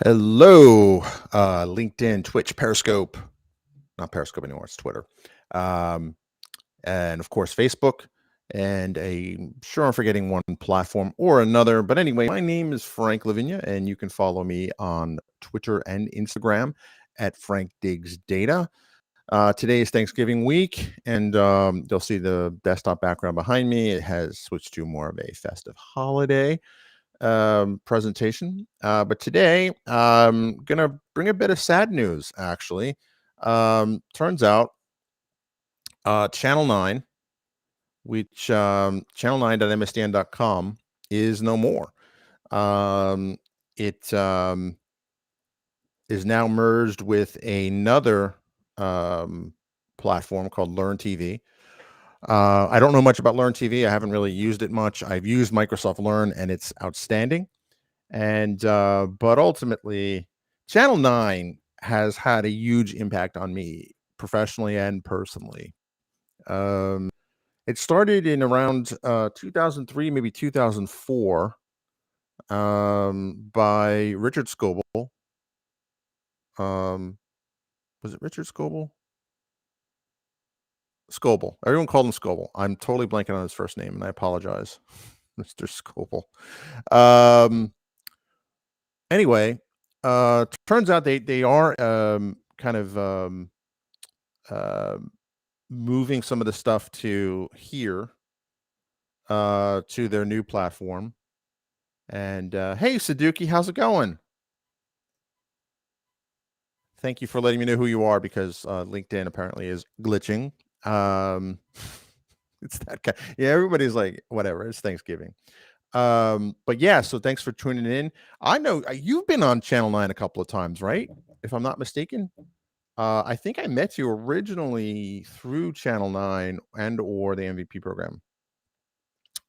Hello, LinkedIn, Twitch, Periscope. Not Periscope anymore, it's Twitter. Um, and of course, Facebook. And sure I'm forgetting one platform or another. But anyway, my name is Frank Lavinia, and you can follow me on Twitter and Instagram at Frank Diggs Data. Today is Thanksgiving week, and you'll see the desktop background behind me. It has switched to more of a festive holiday presentation. But today, I'm going to bring a bit of sad news, actually. Turns out Channel 9, which channel9.msdn.com, is no more. It is now merged with another platform called Learn TV. I don't know much about Learn TV. I haven't really used it much. I've used Microsoft Learn, and it's outstanding. And but ultimately, Channel 9 has had a huge impact on me professionally and personally. Um, it started in around 2003, maybe 2004, by Richard Scoble. Um, was it Richard Scoble? Scoble. Everyone called him Scoble. I'm totally blanking on his first name, and I apologize, Mr. Scoble. Um, anyway, turns out they are kind of uh, moving some of the stuff to here, to their new platform. And hey, Saduki, how's it going? Thank you for letting me know who you are, because LinkedIn apparently is glitching. Um, it's that kind. Yeah, everybody's like, whatever. It's Thanksgiving. But yeah, so thanks for tuning in. I know you've been on Channel 9 a couple of times, right? If I'm not mistaken. I think I met you originally through Channel 9 and or the MVP program.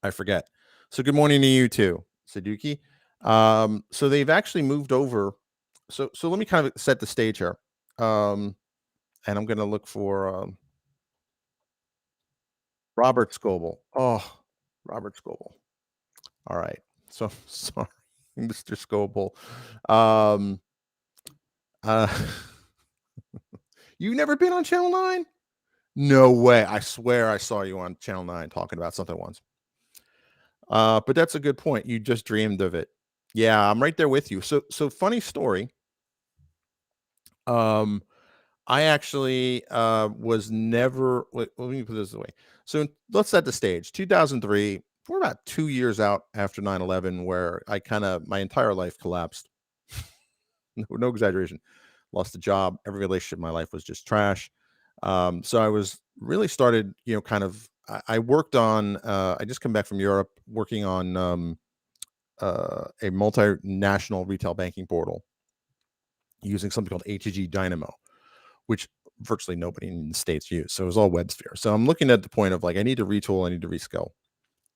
I forget. So good morning to you too, Saduki. So they've actually moved over. So let me kind of set the stage here. Um, and I'm going to look for Robert Scoble. Oh, Robert Scoble. All right. So sorry, Mr. Scoble. Um, uh, you never been on Channel 9? No way. I swear I saw you on Channel 9 talking about something once. But that's a good point. You just dreamed of it. Yeah, I'm right there with you. So funny story. Um, I actually was never. Let me put this away. So let's set the stage. 2003. We're about 2 years out after 9/11, where I kind of my entire life collapsed. No exaggeration. Lost a job. Every relationship in my life was just trash. So I was really started, kind of. I worked on. I just come back from Europe, working on a multinational retail banking portal using something called HEG Dynamo, which virtually nobody in the States use. So it was all WebSphere. So I'm looking at the point of like, I need to retool, I need to reskill.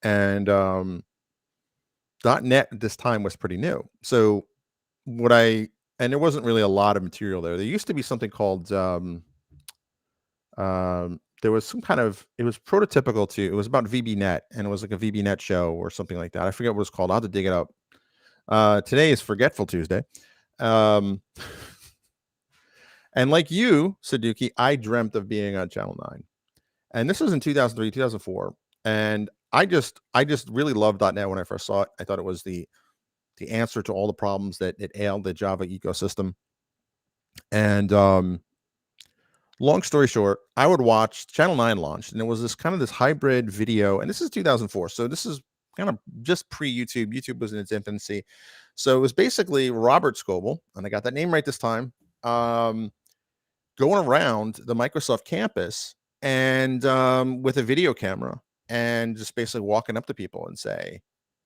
And .NET at this time was pretty new. So and there wasn't really a lot of material there. There used to be something called, there was some kind of, it was prototypical to, it was about VBNet, and it was like a VBNet show or something like that. I forget what it was called. I'll have to dig it up. Today is Forgetful Tuesday. Um, and like you, Saduki, I dreamt of being on Channel 9. And this was in 2003, 2004. And I just really loved .NET when I first saw it. I thought it was the answer to all the problems that it ailed the Java ecosystem. And long story short, I would watch Channel 9 launched, and it was this hybrid video. And this is 2004. So this is kind of just pre-YouTube. YouTube was in its infancy. So it was basically Robert Scoble, and I got that name right this time, going around the Microsoft campus and with a video camera, and just basically walking up to people and say,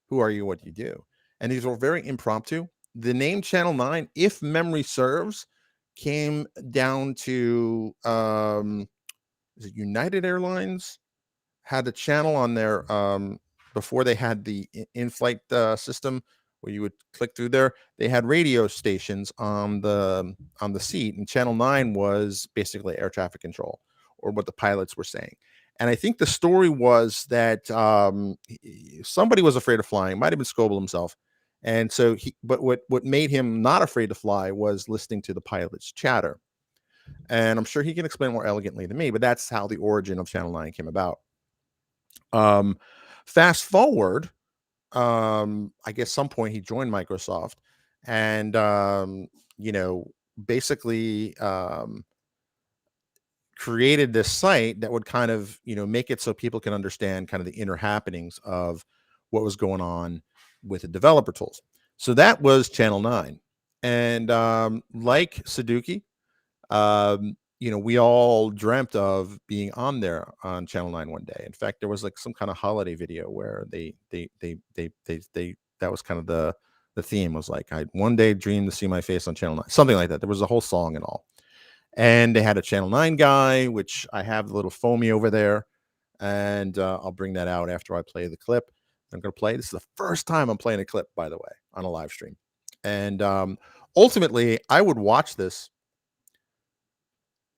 who are you? What do you do? And these were very impromptu. The name Channel 9, if memory serves, came down to is it United Airlines had a channel on there before they had the in-flight system where you would click through there. They had radio stations on the seat, and Channel 9 was basically air traffic control, or what the pilots were saying. And I think the story was that somebody was afraid of flying. Might have been Scoble himself, And so but what made him not afraid to fly was listening to the pilot's chatter. And I'm sure he can explain more elegantly than me, but that's how the origin of Channel 9 came about. Um, Fast forward, I guess some point he joined Microsoft, and you know, basically created this site that would kind of, make it so people can understand kind of the inner happenings of what was going on with the developer tools. So that was Channel 9. And like Sudoku, we all dreamt of being on there on Channel 9 one day. In fact, there was like some kind of holiday video where that was kind of the theme was like, I one day dreamed to see my face on Channel 9, something like that. There was a whole song and all. And they had a Channel 9 guy, which I have the little foamy over there. And I'll bring that out after I play the clip. I'm going to play. This is the first time I'm playing a clip, by the way, on a live stream. And ultimately, I would watch this.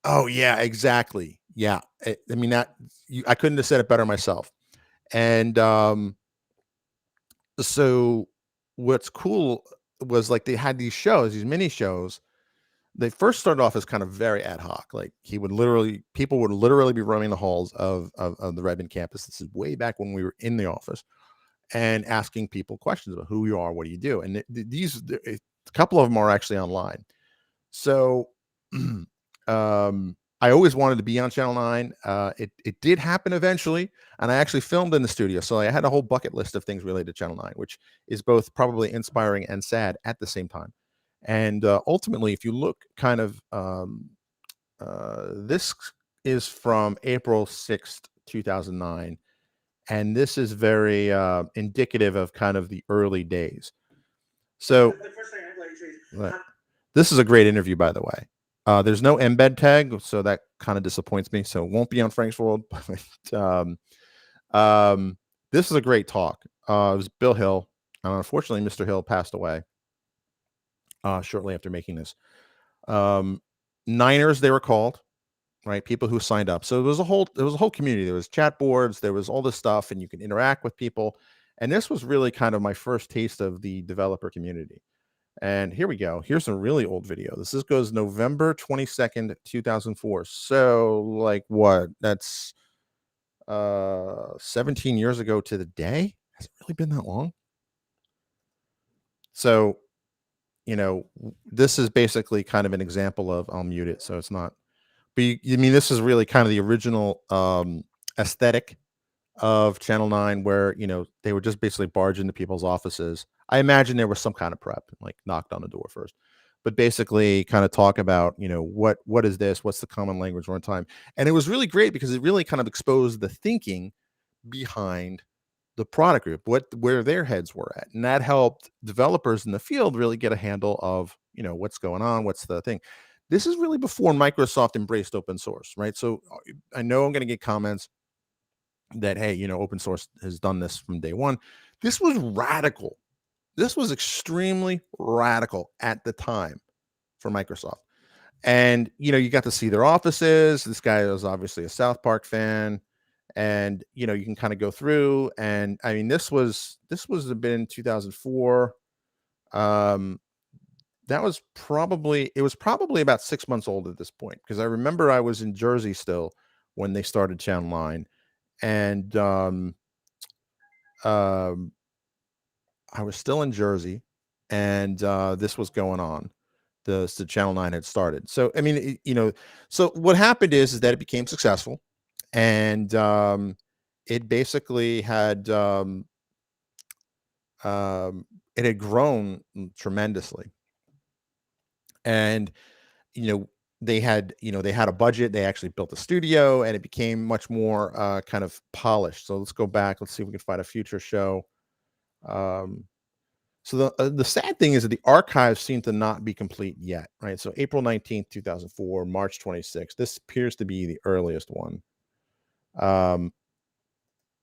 Oh, yeah, exactly. Yeah. I mean, I couldn't have said it better myself. And so what's cool was like they had these shows, these mini shows. They first started off as kind of very ad hoc. Like people would literally be roaming the halls of the Redmond campus. This is way back when we were in the office, and asking people questions about who you are, what do you do, and a couple of them are actually online. So, I always wanted to be on Channel 9. It did happen eventually, and I actually filmed in the studio. So I had a whole bucket list of things related to Channel 9, which is both probably inspiring and sad at the same time. And ultimately, if you look kind of, this is from April 6th, 2009. And this is very indicative of kind of the early days. So this is a great interview, by the way. There's no embed tag, so that kind of disappoints me. So it won't be on Frank's World. But this is a great talk. It was Bill Hill. Unfortunately, Mr. Hill passed away shortly after making this. Niners, they were called, right? People who signed up. So there was a whole community. There was chat boards, there was all this stuff, and you can interact with people. And this was really kind of my first taste of the developer community. And here we go. Here's a really old video. This goes November 22nd, 2004. So like what? That's 17 years ago to the day. Has it really been that long? So, this is basically kind of an example of, I'll mute it so it's not. But I mean, this is really kind of the original aesthetic of Channel 9, where they would just basically barge into people's offices. I imagine there was some kind of prep, like knocked on the door first, but basically kind of talk about what is this, what's the common language runtime. And it was really great because it really kind of exposed the thinking behind the product group, where their heads were at, and that helped developers in the field really get a handle of what's going on, what's the thing. This is really before Microsoft embraced open source, right? So I know I'm going to get comments that, hey, open source has done this from day one. This was radical. This was extremely radical at the time for Microsoft. And you got to see their offices. This guy was obviously a South Park fan, and you can kind of go through. And I mean, this was a bit in 2004. That was probably about 6 months old at this point, because I remember I was in Jersey still when they started Channel 9. And I was still in Jersey, and this was going on. The Channel 9 had started. So I mean, so what happened is that it became successful, and it basically had it had grown tremendously. And they had a budget. They actually built a studio, and it became much more kind of polished. So let's go back. Let's see if we can find a future show. So the sad thing is that the archives seem to not be complete yet, right? So April 19th, 2004, March 26th. This appears to be the earliest one.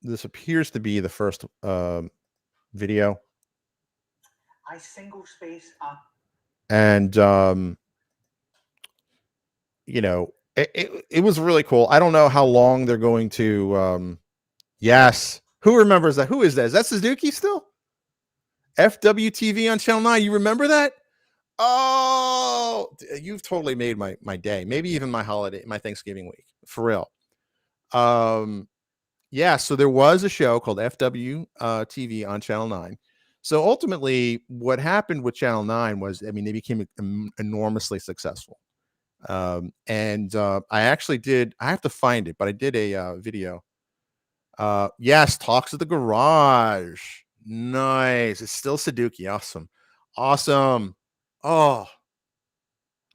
This appears to be the first video. I single space up. And it was really cool. I don't know how long they're going to yes. Who remembers that? Who is that? Is that Suzuki still? FWTV on Channel 9. You remember that? Oh, you've totally made my day. Maybe even my holiday, my Thanksgiving week, for real. Um, yeah, so there was a show called FW TV on Channel 9. So ultimately, what happened with Channel 9 was, I mean, they became enormously successful. And I actually did, I have to find it, but I did a video. Yes, Talks of the Garage. Nice. It's still Sudoku. Awesome. Awesome. Oh,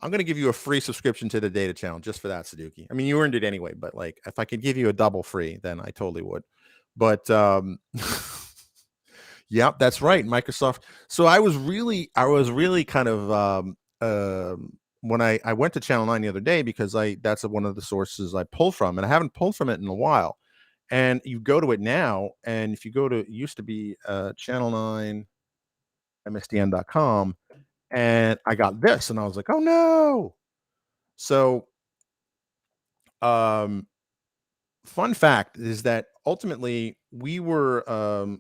I'm gonna give you a free subscription to the data channel just for that, Sudoku. I mean, you earned it anyway, but like if I could give you a double free, then I totally would. But yep, that's right, Microsoft. So I was really kind of when I went to Channel 9 the other day because I that's one of the sources I pull from, and I haven't pulled from it in a while. And you go to it now, and if you go to it used to be Channel 9 msdn.com, and I got this, and I was like, oh no. So um fun fact is that ultimately we were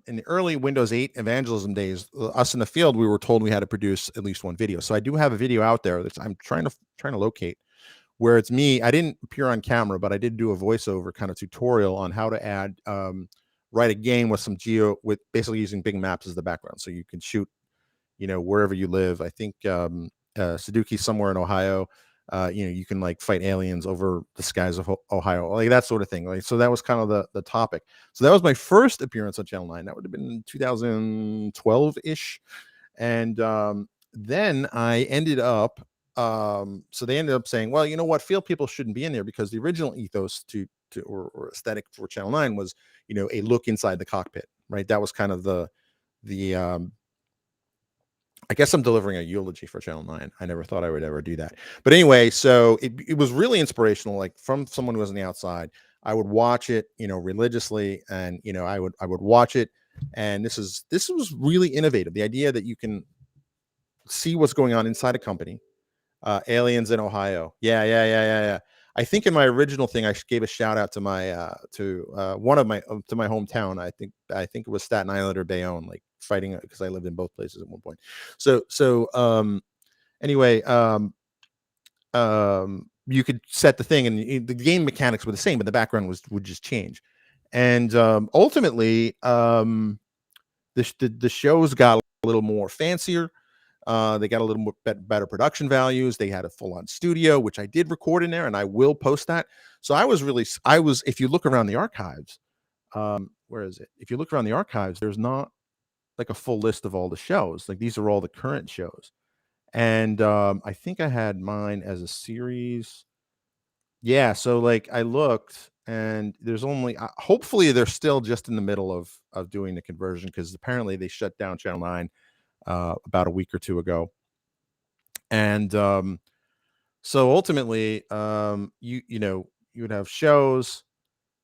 in the early Windows 8 evangelism days, us in the field, we were told we had to produce at least one video. So I do have a video out there that I'm trying to locate where it's me. I didn't appear on camera, but I did do a voiceover kind of tutorial on how to add write a game with some geo with basically using big maps as the background. So you can shoot, wherever you live. I think Sudoku somewhere in Ohio. You can like fight aliens over the skies of Ohio, like that sort of thing. Like, so that was kind of the topic. So that was my first appearance on Channel 9. That would have been 2012 ish, and then I ended up. So they ended up saying, well, you know what, field people shouldn't be in there because the original ethos or aesthetic for Channel 9 was, a look inside the cockpit, right? That was kind of the I guess I'm delivering a eulogy for Channel 9. I never thought I would ever do that. But anyway, so it was really inspirational, like from someone who was on the outside. I would watch it, religiously, and I would watch it. And this was really innovative. The idea that you can see what's going on inside a company. Aliens in Ohio. Yeah, yeah, yeah, yeah, yeah. I think in my original thing, I gave a shout out to my one of my to my hometown. I think it was Staten Island or Bayonne, like fighting because I lived in both places at one point. So anyway, you could set the thing, and the game mechanics were the same, but the background would just change. And ultimately, the shows got a little more fancier. They got a little more better production values. They had a full on studio, which I did record in there, and I will post that. So if you look around the archives, where is it? If you look around the archives, there's not like a full list of all the shows. Like these are all the current shows. And I think I had mine as a series. Yeah. So like I looked, and there's only, hopefully they're still just in the middle of doing the conversion because apparently they shut down Channel 9 about a week or two ago. And so ultimately, you would have shows,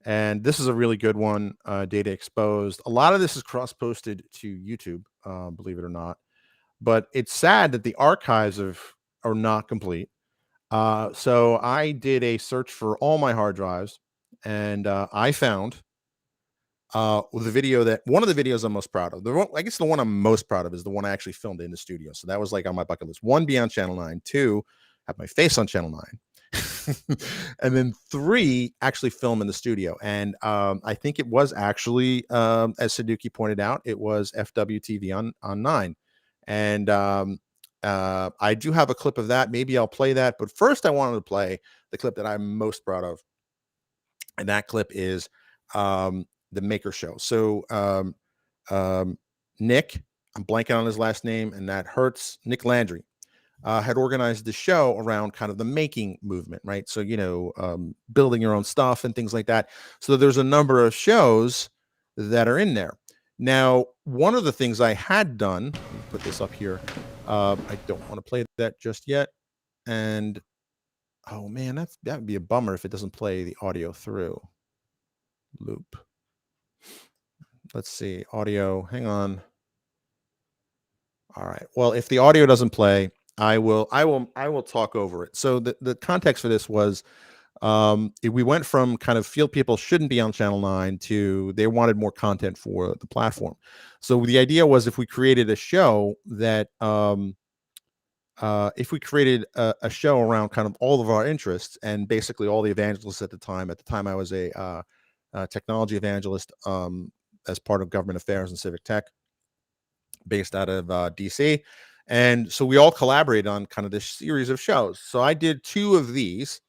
and this is a really good one. Data Exposed. A lot of this is cross posted to YouTube, believe it or not. But it's sad that the archives are not complete. So I did a search for all my hard drives, and I found the video that one of the videos I'm most proud of. I guess the one I'm most proud of is the one I actually filmed in the studio. So that was like on my bucket list. One, be on Channel 9. Two, have my face on Channel 9. And then three, actually film in the studio. And I think it was actually, as Sudoku pointed out, it was FWTV on 9. And I do have a clip of that. Maybe I'll play that. But first, I wanted to play the clip that I'm most proud of. And that clip is the Maker Show. So um, Nick, I'm blanking on his last name, and that hurts. Nick Landry had organized the show around kind of the making movement, right? So building your own stuff and things like that. So there's a number of shows that are in there. Now, one of the things I had done, let me put this up here. I don't want to play that just yet, and oh man, that would be a bummer if it doesn't play the audio through. Loop. Let's see, audio, hang on. All right. Well, if the audio doesn't play, I will talk over it. So the context for this was We went from kind of feel people shouldn't be on Channel 9 to they wanted more content for the platform. So the idea was if we created a show that if we created a show around kind of all of our interests and basically all the evangelists at the time. At the time, I was a technology evangelist as part of government affairs and civic tech, based out of DC. And so we all collaborated on kind of this series of shows. So I did 2 of these,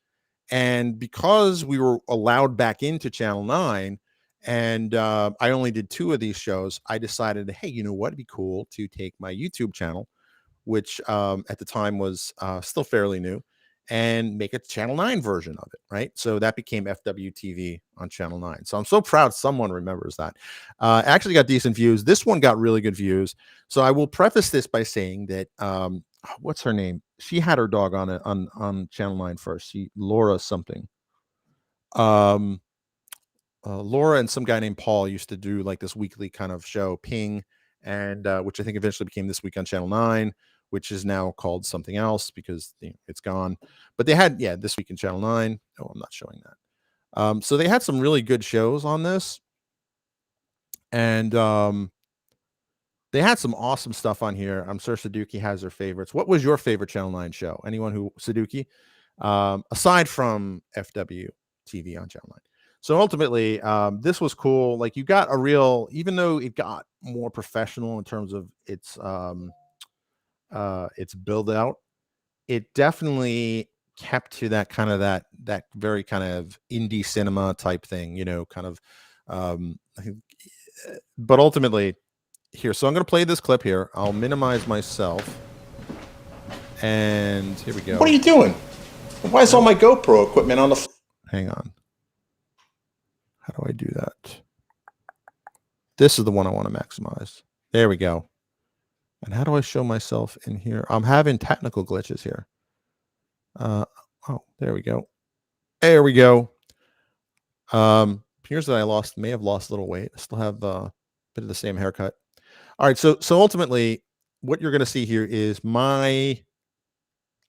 and because we were allowed back into Channel 9, and I only did 2 of these shows, I decided, hey, you know what? It'd be cool to take my YouTube channel, which at the time was still fairly new, and make a Channel 9 version of it, right? So that became FWTV on Channel 9. So I'm so proud someone remembers that. Actually got decent views. This one got really good views. So I will preface this by saying that what's her name? She had her dog on it on Channel 9 first. Laura something. Laura and some guy named Paul used to do like this weekly kind of show, Ping, and which I think eventually became This Week on Channel 9, which is now called something else because it's gone. But they had, This Week in Channel 9. Oh, I'm not showing that. So they had some really good shows on this. And they had some awesome stuff on here. I'm sure Sudoku has their favorites. What was your favorite Channel 9 show? Anyone who, Sudoku? Aside from FWTV on Channel 9. So ultimately, this was cool. Like you got a real, even though it got more professional in terms of its build out, it definitely kept to that kind of that very kind of indie cinema type thing, kind of. But ultimately, here, so I'm going to play this clip here. I'll minimize myself, and here we go. What are you doing? Why is all my GoPro equipment on the? Hang on. How do I do that? This is the one I want to maximize. There we go. And how do I show myself in here? I'm having technical glitches here. Oh, there we go. There we go. Here's that I may have lost a little weight. I still have a bit of the same haircut. All right, so ultimately, what you're going to see here is I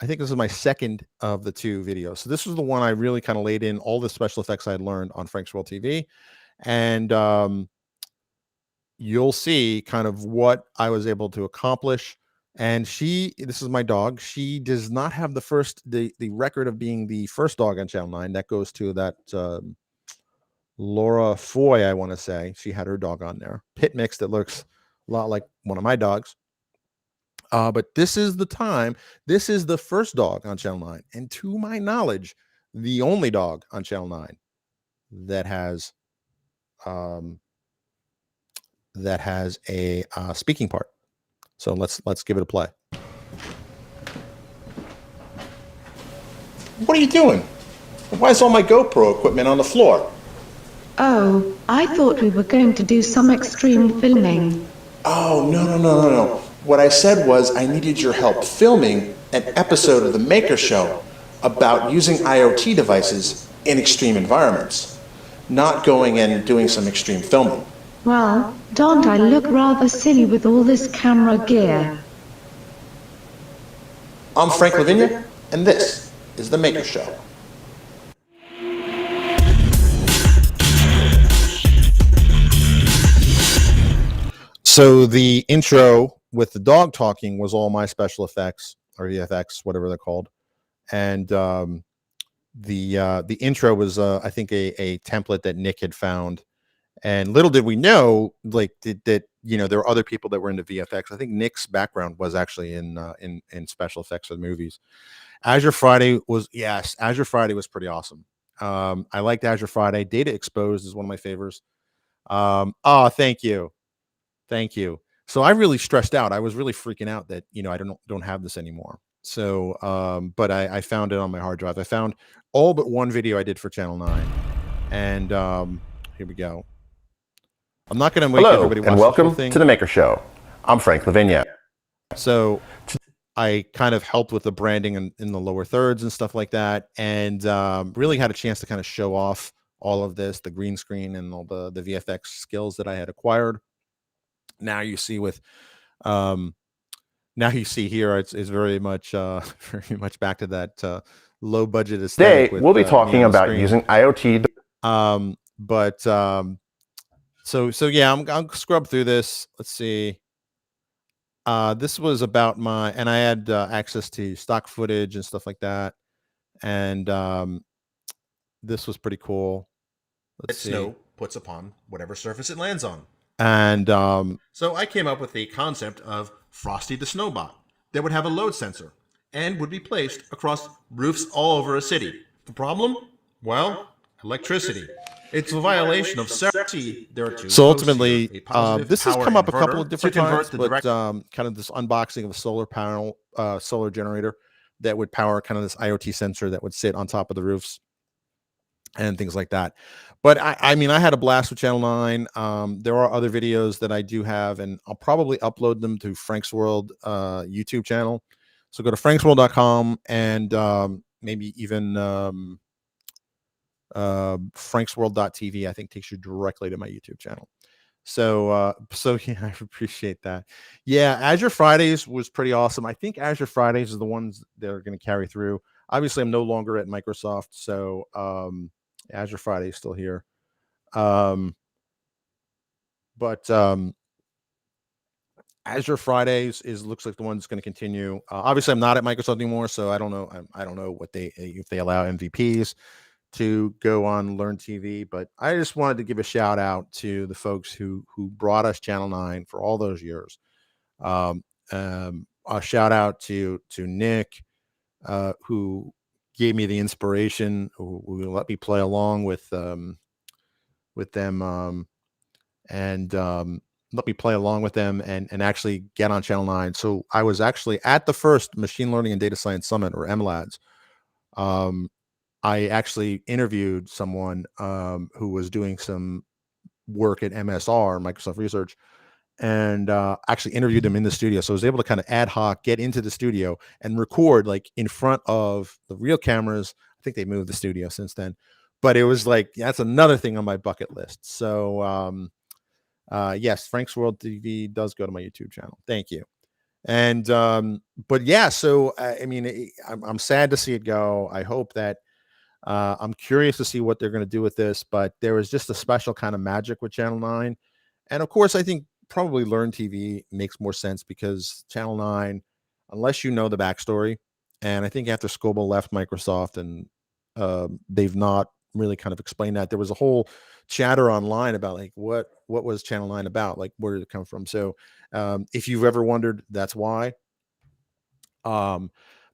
think this is my second of the 2 videos. So this was the one I really kind of laid in all the special effects I had learned on Frank's World TV. And you'll see kind of what I was able to accomplish. And this is my dog. She does not have the record of being the first dog on Channel 9. That goes to that Laura Foy, I want to say. She had her dog on there. Pit mix that looks a lot like one of my dogs. But this is the first dog on Channel 9. And to my knowledge, the only dog on Channel 9 that has a speaking part. So let's give it a play. What are you doing? Why is all my GoPro equipment on the floor? Oh, I thought we were going to do some extreme filming. Oh, no. What I said was I needed your help filming an episode of The Maker Show about using IoT devices in extreme environments, not going and doing some extreme filming. Well, don't I look rather silly with all this camera gear? I'm Frank Lavinia, and this is The Maker Show. So the intro with the dog talking was all my special effects or VFX, whatever they're called. And the intro was I think a template that Nick had found. And little did we know, like that there were other people that were into VFX. I think Nick's background was actually in special effects for the movies. Azure Friday was pretty awesome. I liked Azure Friday. Data Exposed is one of my favorites. Thank you. So I really stressed out. I was really freaking out that I don't have this anymore. So but I found it on my hard drive. I found all but one video I did for Channel 9, and here we go. I'm not going to make everybody watch and welcome the whole thing. To The Maker Show. I'm Frank Lavinia. So I kind of helped with the branding in the lower thirds and stuff like that, and really had a chance to kind of show off all of this, the green screen and all the VFX skills that I had acquired. Now you see with now you see here it's very much very much back to that low budget aesthetic Today, with we'll be me talking on the about screen. using IoT. But so yeah, I'll scrub through this. Let's see. This was about and I had access to stock footage and stuff like that. And this was pretty cool. Let's see. Snow puts upon whatever surface it lands on. And So I came up with the concept of Frosty the Snowbot that would have a load sensor and would be placed across roofs all over a city. The problem? Well, electricity. It's a violation of several. There are two. so posts here. ultimately, A positive this has power come up a inverter couple of different to convert times, the but direct kind of this unboxing of a solar panel, solar generator that would power kind of this IoT sensor that would sit on top of the roofs and things like that. But I mean, I had a blast with Channel 9. There are other videos that I do have, and I'll probably upload them to Frank's World YouTube channel. So go to franksworld.com and maybe even franksworld.tv, I think takes you directly to my YouTube channel. So yeah, I appreciate that. Yeah, Azure Fridays was pretty awesome. I think Azure Fridays is the ones that are going to carry through. Obviously, I'm no longer at Microsoft, so Azure Friday is still here. But Azure Fridays looks like the one that's going to continue. Obviously, I'm not at Microsoft anymore, so I don't know. I don't know what if they allow MVPs to go on Learn TV, but I just wanted to give a shout out to the folks who brought us Channel 9 for all those years. A shout out to Nick, who gave me the inspiration, who let me play along with them, and let me play along with them and actually get on Channel 9. So I was actually at the first Machine Learning and Data Science Summit, or MLADS. I actually interviewed someone who was doing some work at MSR, Microsoft Research, and actually interviewed him in the studio. So I was able to kind of ad hoc get into the studio and record like in front of the real cameras. I think they moved the studio since then, but it was like, that's another thing on my bucket list. So yes, Frank's World TV does go to my YouTube channel. Thank you. And but yeah, so I mean, I'm sad to see it go. I hope that I'm curious to see what they're going to do with this, but there was just a special kind of magic with Channel 9. And of course, I think probably Learn TV makes more sense because Channel 9, unless you know the backstory, and I think after Scoble left Microsoft and they've not really kind of explained that. There was a whole chatter online about like what was Channel 9 about, like where did it come from. So if you've ever wondered, that's why.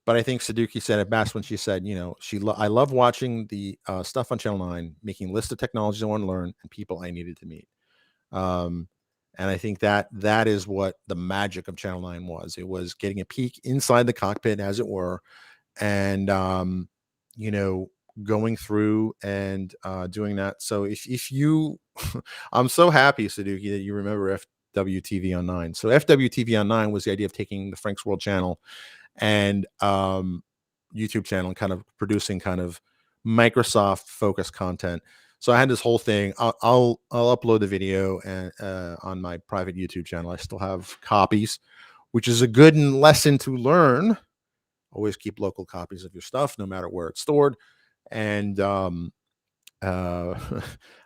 But I think Saduki said it best when she said, you know, I love watching the stuff on Channel 9, making lists of technologies I want to learn and people I needed to meet. And I think that is what the magic of Channel 9 was. It was getting a peek inside the cockpit, as it were, and you know, going through and doing that. So if you, I'm so happy, Saduki, that you remember FWTV on 9. So FWTV on 9 was the idea of taking the Frank's World channel and YouTube channel and kind of producing kind of Microsoft focused content. So I had this whole thing. I'll upload the video and on my private YouTube channel. I still have copies, which is a good lesson to learn. Always keep local copies of your stuff, no matter where it's stored. And I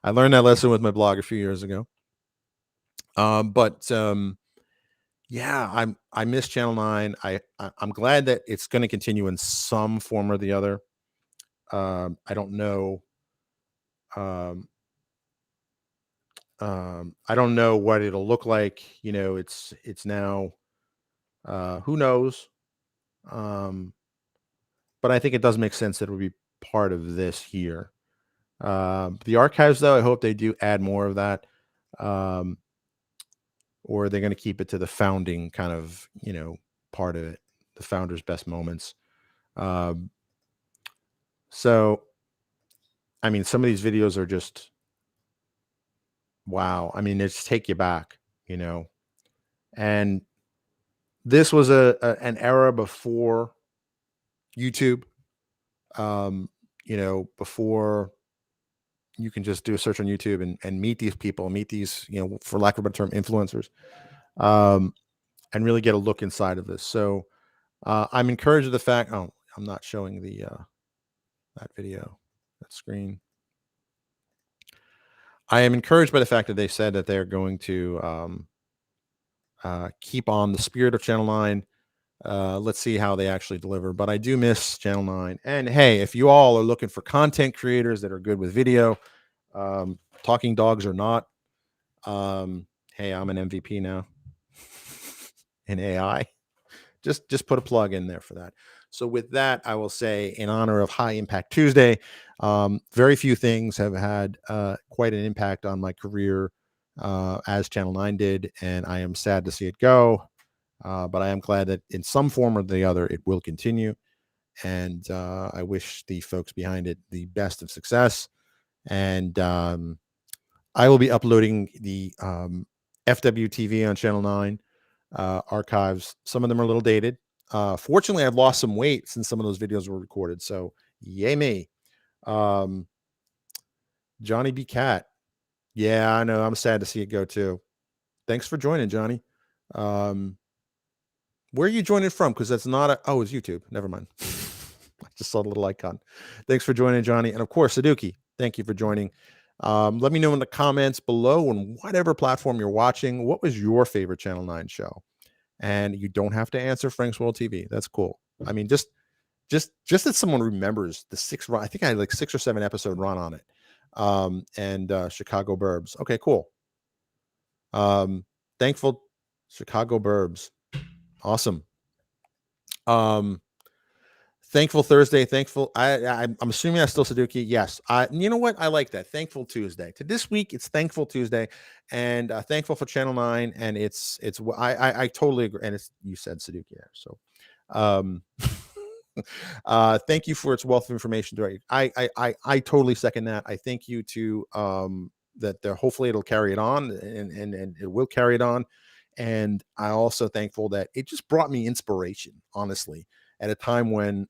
learned that lesson with my blog a few years ago. But yeah, I miss Channel 9. I'm glad that it's going to continue in some form or the other. I don't know. I don't know what it'll look like. You know, it's now who knows. But I think it does make sense that it would be part of this here. The archives, though, I hope they do add more of that. Or they're going to keep it to the founding kind of, you know, part of it, the founder's best moments. So, I mean, some of these videos are just, wow. I mean, they just take you back, you know. And this was an era before YouTube, you know, before you can just do a search on YouTube and meet these people, meet these, you know, for lack of a better term, influencers. and really get a look inside of this. So I'm encouraged with the fact. Oh, I'm not showing the that video, that screen. I am encouraged by the fact that they said that they're going to keep on the spirit of Channel 9. Let's see how they actually deliver. But I do miss Channel 9. And hey, if you all are looking for content creators that are good with video, talking dogs or not, hey, I'm an MVP now in AI. Just put a plug in there for that. So with that, I will say, in honor of High Impact Tuesday, very few things have had quite an impact on my career as Channel 9 did, and I am sad to see it go. But I am glad that in some form or the other, it will continue. And I wish the folks behind it the best of success. And I will be uploading the FWTV on Channel 9 archives. Some of them are a little dated. Fortunately, I've lost some weight since some of those videos were recorded. So yay me. Johnny B. Cat. Yeah, I know. I'm sad to see it go too. Thanks for joining, Johnny. Where are you joining from? Because that's not a... Oh, it's YouTube. Never mind. I just saw the little icon. Thanks for joining, Johnny. And of course, Saduki, thank you for joining. Let me know in the comments below on whatever platform you're watching. What was your favorite Channel 9 show? And you don't have to answer Frank's World TV. That's cool. I mean, just that someone remembers the 6 run. I think I had like 6 or 7 episode run on it. And Chicago Burbs. Okay, cool. Thankful Chicago Burbs. Awesome. Thankful Thursday. Thankful. I'm assuming that's still Saduki. Yes. You know what? I like that. Thankful Tuesday. To this week, it's Thankful Tuesday, and thankful for Channel 9. And it's I totally agree. And it's, you said Saduki there. So, thank you for its wealth of information. I totally second that. I thank you to that there. Hopefully it'll carry it on, and it will carry it on. And I also thankful that it just brought me inspiration, honestly, at a time when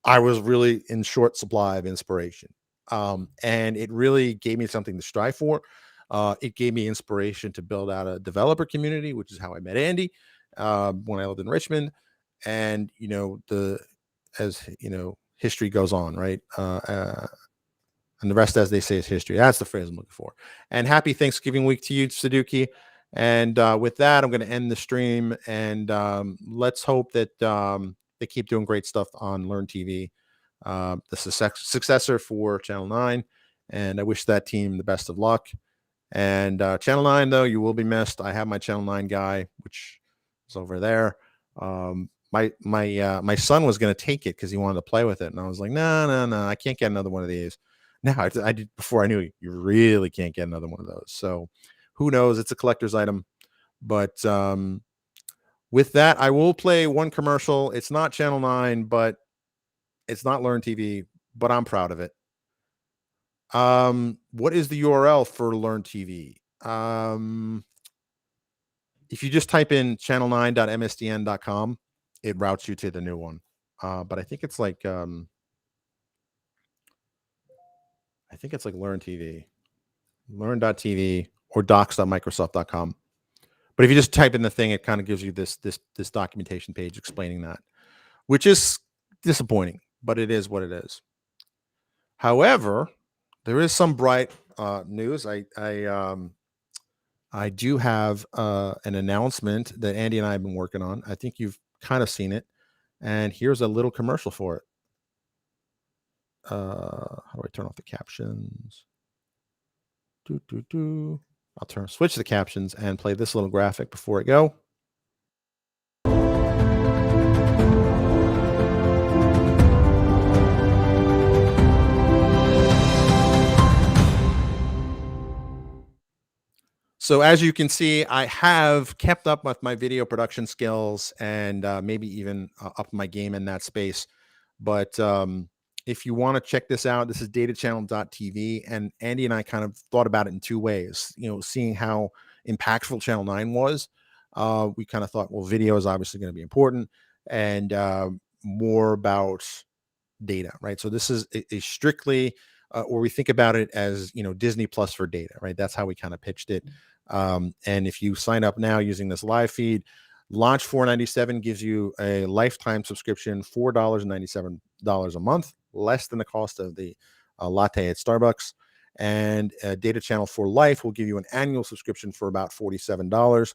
I was really in short supply of inspiration. And it really gave me something to strive for. It gave me inspiration to build out a developer community, which is how I met Andy when I lived in Richmond. And, as history goes on, right? And the rest, as they say, is history. That's the phrase I'm looking for. And happy Thanksgiving week to you, Saduki. And with that, I'm going to end the stream. And let's hope that they keep doing great stuff on Learn TV, the successor for Channel 9. And I wish that team the best of luck. And Channel 9, though, you will be missed. I have my Channel 9 guy, which is over there. My son was going to take it because he wanted to play with it. And I was like, no, I can't get another one of these. No, I did before I knew you really can't get another one of those. So who knows? It's a collector's item. But with that, I will play one commercial. It's not Channel 9, but it's not Learn TV, but I'm proud of it. What is the URL for Learn TV? If you just type in channel9.msdn.com, it routes you to the new one. But I think it's like Learn TV, learn.tv, or docs.microsoft.com. But if you just type in the thing, it kind of gives you this documentation page explaining that, which is disappointing, but it is what it is. However, there is some bright news. I do have an announcement that Andy and I have been working on. I think you've kind of seen it. And here's a little commercial for it. How do I turn off the captions? I'll switch the captions and play this little graphic before I go. So as you can see, I have kept up with my video production skills and maybe even up my game in that space. But if you want to check this out, this is datachannel.tv. And Andy and I kind of thought about it in two ways. Seeing how impactful Channel 9 was, we kind of thought, well, video is obviously going to be important, and more about data, right? So this is a strictly, or we think about it as, Disney Plus for data, right? That's how we kind of pitched it. And if you sign up now using this live feed, Launch $4.97 gives you a lifetime subscription, $4.97 a month, less than the cost of the latte at Starbucks. And Data Channel for Life will give you an annual subscription for about $47.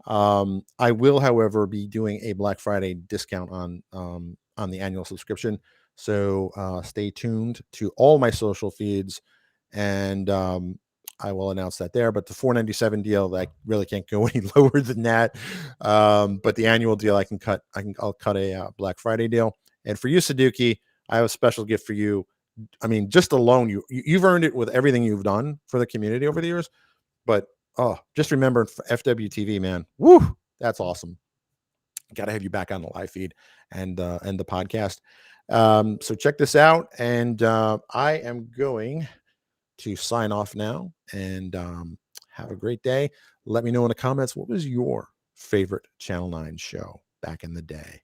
I will, however, be doing a Black Friday discount on the annual subscription. So stay tuned to all my social feeds, and I will announce that there. But the $4.97 deal, I really can't go any lower than that. But the annual deal, I'll cut a Black Friday deal. And for you, Saduki, I have a special gift for you. I mean, just alone, you've earned it with everything you've done for the community over the years. But just remember FWTV, man. Woo, that's awesome. Got to have you back on the live feed and the podcast. So check this out, and I am going to sign off now. And have a great day. Let me know in the comments, what was your favorite Channel 9 show back in the day?